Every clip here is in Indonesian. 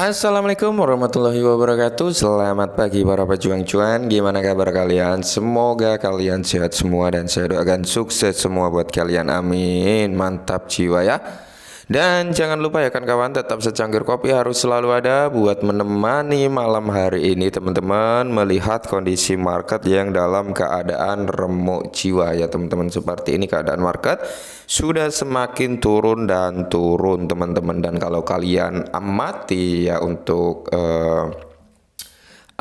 Assalamualaikum warahmatullahi wabarakatuh. Selamat pagi para pejuang cuan. Gimana kabar kalian? Semoga kalian sehat semua dan saya doakan sukses semua buat kalian. Amin. Mantap jiwa ya. Dan jangan lupa ya kan kawan, tetap secangkir kopi harus selalu ada buat menemani malam hari ini teman-teman, melihat kondisi market yang dalam keadaan remuk jiwa ya teman-teman. Seperti ini keadaan market sudah semakin turun dan turun teman-teman. Dan kalau kalian amati ya untuk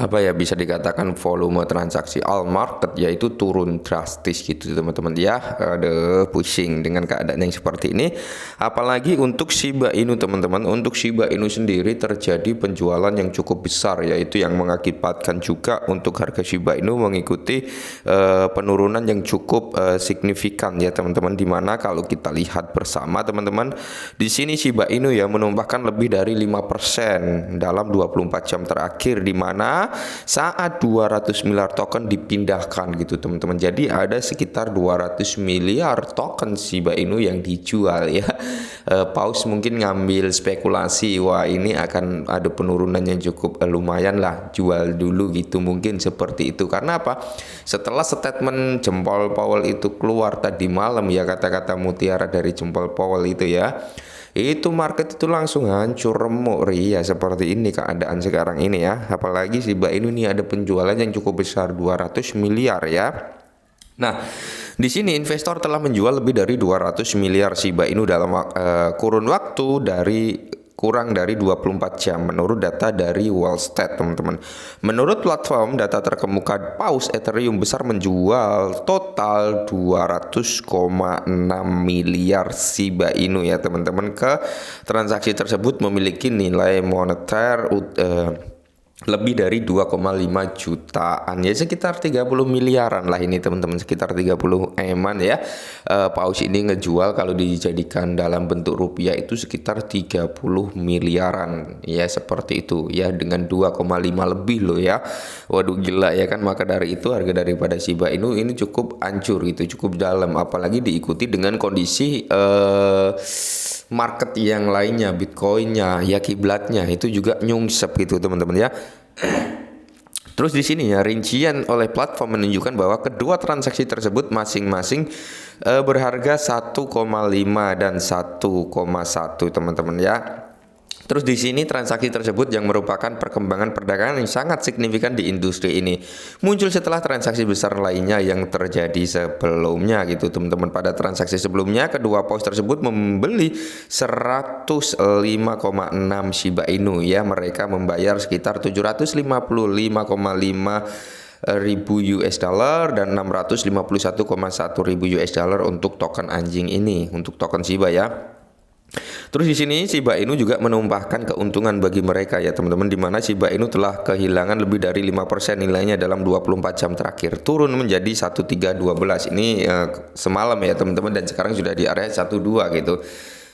bisa dikatakan volume transaksi all market yaitu turun drastis gitu teman-teman ya. Ada pusing dengan keadaan yang seperti ini. Apalagi untuk Shiba Inu teman-teman. Untuk Shiba Inu sendiri terjadi penjualan yang cukup besar, yaitu yang mengakibatkan juga untuk harga Shiba Inu mengikuti penurunan yang cukup signifikan ya teman-teman. Dimana kalau kita lihat bersama teman-teman, di sini Shiba Inu ya menumbahkan lebih dari 5% dalam 24 jam terakhir, dimana saat 200 miliar token dipindahkan gitu teman-teman. Jadi ada sekitar 200 miliar token Shiba Inu yang dijual ya. Paus mungkin ngambil spekulasi, wah ini akan ada penurunan yang cukup lumayan lah, jual dulu gitu, mungkin seperti itu. Karena apa? Setelah statement jempol Powell itu keluar tadi malam ya, kata-kata mutiara dari jempol Powell itu ya, itu market itu langsung hancur remuk ya, seperti ini keadaan sekarang ini ya. Apalagi Shiba Inu ini ada penjualan yang cukup besar 200 miliar ya. Nah, di sini investor telah menjual lebih dari 200 miliar Shiba Inu dalam kurun waktu dari kurang dari 24 jam menurut data dari Wall Street teman-teman. Menurut platform data terkemuka, Paus Ethereum besar menjual total 200,6 miliar Shiba Inu ya teman-teman. Ke transaksi tersebut memiliki nilai moneter lebih dari 2,5 jutaan ya, sekitar 30 miliaran lah ini teman-teman, sekitar 30 eman ya. Paus ini ngejual kalau dijadikan dalam bentuk rupiah itu sekitar 30 miliaran ya, seperti itu ya, dengan 2,5 lebih loh ya. Waduh gila ya kan. Maka dari itu harga daripada Shiba Inu ini cukup hancur gitu, cukup dalam, apalagi diikuti dengan kondisi market yang lainnya, Bitcoinnya ya, kiblatnya itu juga nyungsep gitu teman-teman ya. Terus di sini ya, rincian oleh platform menunjukkan bahwa kedua transaksi tersebut masing-masing berharga 1,5 dan 1,1 teman-teman ya. Terus di sini transaksi tersebut yang merupakan perkembangan perdagangan yang sangat signifikan di industri ini muncul setelah transaksi besar lainnya yang terjadi sebelumnya gitu teman-teman. Pada transaksi sebelumnya kedua paus tersebut membeli 105,6 Shiba Inu ya. Mereka membayar sekitar 755,5 ribu US dollar dan 651,1 ribu US dollar untuk token anjing ini, untuk token Shiba ya. Terus di sini Shiba Inu juga menumpahkan keuntungan bagi mereka ya teman-teman, di mana Shiba Inu telah kehilangan lebih dari 5% nilainya dalam 24 jam terakhir, turun menjadi 1312 ini semalam ya teman-teman, dan sekarang sudah di area 12 gitu.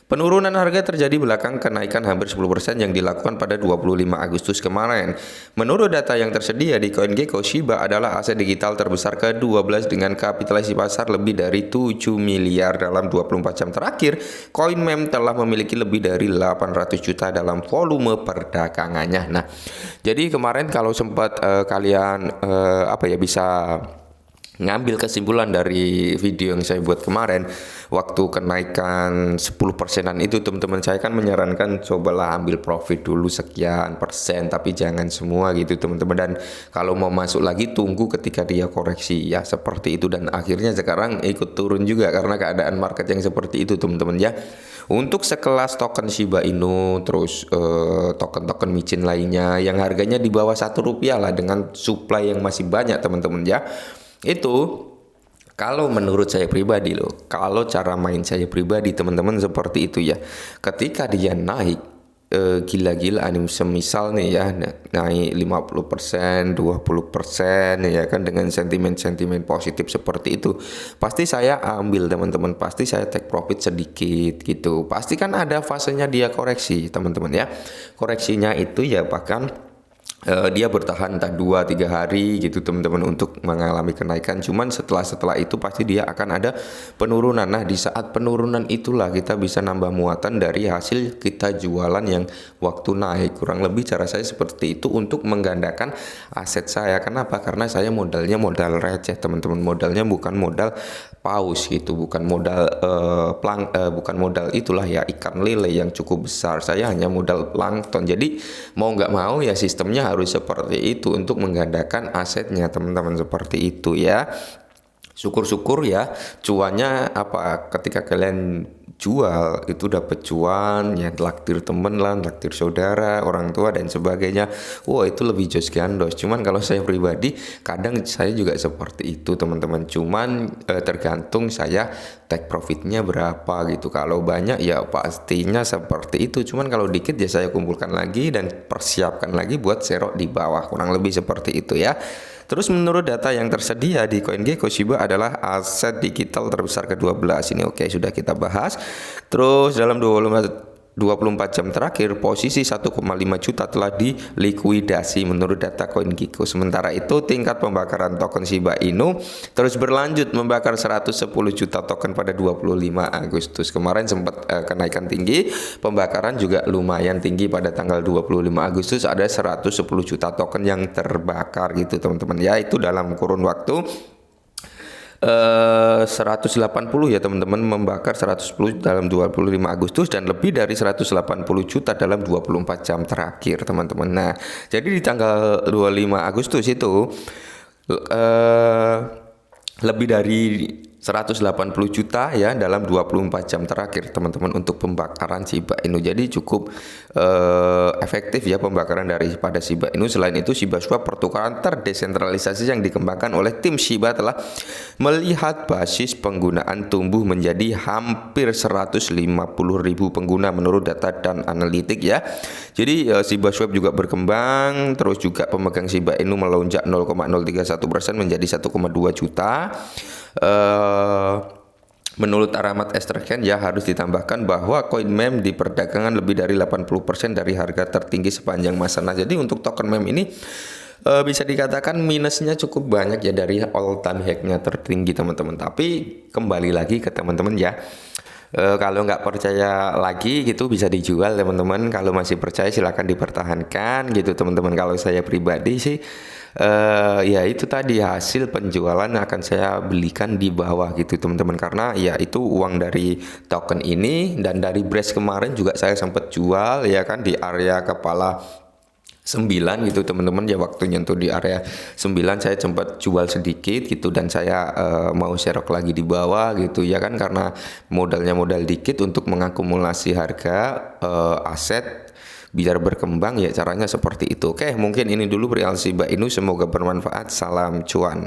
Penurunan harga terjadi belakang kenaikan hampir 10% yang dilakukan pada 25 Agustus kemarin. Menurut data yang tersedia di CoinGecko, Shiba adalah aset digital terbesar ke-12 dengan kapitalisasi pasar lebih dari 7 miliar dalam 24 jam terakhir. CoinMem telah memiliki lebih dari 800 juta dalam volume perdagangannya. Nah, jadi kemarin kalau sempat kalian bisa ngambil kesimpulan dari video yang saya buat kemarin waktu kenaikan 10%an itu teman-teman, saya kan menyarankan cobalah ambil profit dulu sekian persen, tapi jangan semua gitu teman-teman, dan kalau mau masuk lagi tunggu ketika dia koreksi ya, seperti itu. Dan akhirnya sekarang ikut turun juga karena keadaan market yang seperti itu teman-teman ya. Untuk sekelas token Shiba Inu, terus token-token micin lainnya yang harganya di bawah Rp1 lah, dengan supply yang masih banyak teman-teman ya, itu kalau menurut saya pribadi loh, kalau cara main saya pribadi teman-teman seperti itu ya. Ketika dia naik gila-gilaan, semisal nih ya naik 50%, 20% ya kan, dengan sentimen-sentimen positif seperti itu, pasti saya ambil teman-teman, pasti saya take profit sedikit gitu. Pasti kan ada fasenya dia koreksi teman-teman ya. Koreksinya itu ya bahkan dia bertahan entah 2-3 hari gitu teman-teman untuk mengalami kenaikan, cuman setelah itu pasti dia akan ada penurunan. Nah di saat penurunan itulah kita bisa nambah muatan dari hasil kita jualan yang waktu naik. Kurang lebih cara saya seperti itu untuk menggandakan aset saya. Kenapa? Karena saya modalnya modal receh teman-teman, modalnya bukan modal paus gitu, bukan modal bukan modal itulah ya ikan lele yang cukup besar. Saya hanya modal plankton. Jadi mau nggak mau ya sistemnya harus seperti itu untuk menggandakan asetnya teman-teman, seperti itu ya. Syukur-syukur ya cuannya apa ketika kalian jual itu dapat cuan ya, traktir temen lah, traktir saudara, orang tua dan sebagainya. Wah itu lebih jos gandos. Cuman kalau saya pribadi kadang saya juga seperti itu teman-teman, cuman tergantung saya take profitnya berapa gitu. Kalau banyak ya pastinya seperti itu, cuman kalau dikit ya saya kumpulkan lagi dan persiapkan lagi buat serok di bawah, kurang lebih seperti itu ya. Terus menurut data yang tersedia di CoinGecko, Shiba adalah aset digital terbesar ke-12 ini. Oke, sudah kita bahas. Terus dalam 24 jam terakhir posisi 1,5 juta telah dilikuidasi menurut data CoinGecko. Sementara itu tingkat pembakaran token Shiba Inu terus berlanjut membakar 110 juta token pada 25 Agustus. Kemarin sempat kenaikan tinggi, pembakaran juga lumayan tinggi pada tanggal 25 Agustus ada 110 juta token yang terbakar gitu teman-teman ya. Itu dalam kurun waktu 180 ya teman-teman, membakar 110 dalam 25 Agustus dan lebih dari 180 juta dalam 24 jam terakhir teman-teman. Nah jadi di tanggal 25 Agustus itu lebih dari 180 juta ya dalam 24 jam terakhir teman-teman untuk pembakaran Shiba Inu. Jadi cukup efektif ya pembakaran daripada Shiba Inu. Selain itu Shiba Swap pertukaran terdesentralisasi yang dikembangkan oleh tim Shiba telah melihat basis penggunaan tumbuh menjadi hampir 150.000 pengguna menurut data dan analitik ya. Jadi Shiba Swap juga berkembang, terus juga pemegang Shiba Inu melonjak 0,031% menjadi 1,2 juta. Menurut Aramat Esterken ya harus ditambahkan bahwa koin meme di perdagangan lebih dari 80% dari harga tertinggi sepanjang masa. Nah jadi untuk token meme ini bisa dikatakan minusnya cukup banyak ya dari all time high-nya tertinggi teman-teman. Tapi kembali lagi ke teman-teman ya, kalau nggak percaya lagi gitu bisa dijual teman-teman. Kalau masih percaya silahkan dipertahankan gitu teman-teman. Kalau saya pribadi sih ya itu tadi hasil penjualan akan saya belikan di bawah gitu teman-teman, karena ya itu uang dari token ini. Dan dari Brace kemarin juga saya sempat jual ya kan di area kepala 9 gitu teman-teman ya, waktu nyentuh di area 9 saya sempat jual sedikit gitu dan saya mau serok lagi di bawah gitu ya kan, karena modalnya modal dikit untuk mengakumulasi harga aset biar berkembang ya, caranya seperti itu. Oke, mungkin ini dulu perihal Shiba Inu, semoga bermanfaat. Salam cuan.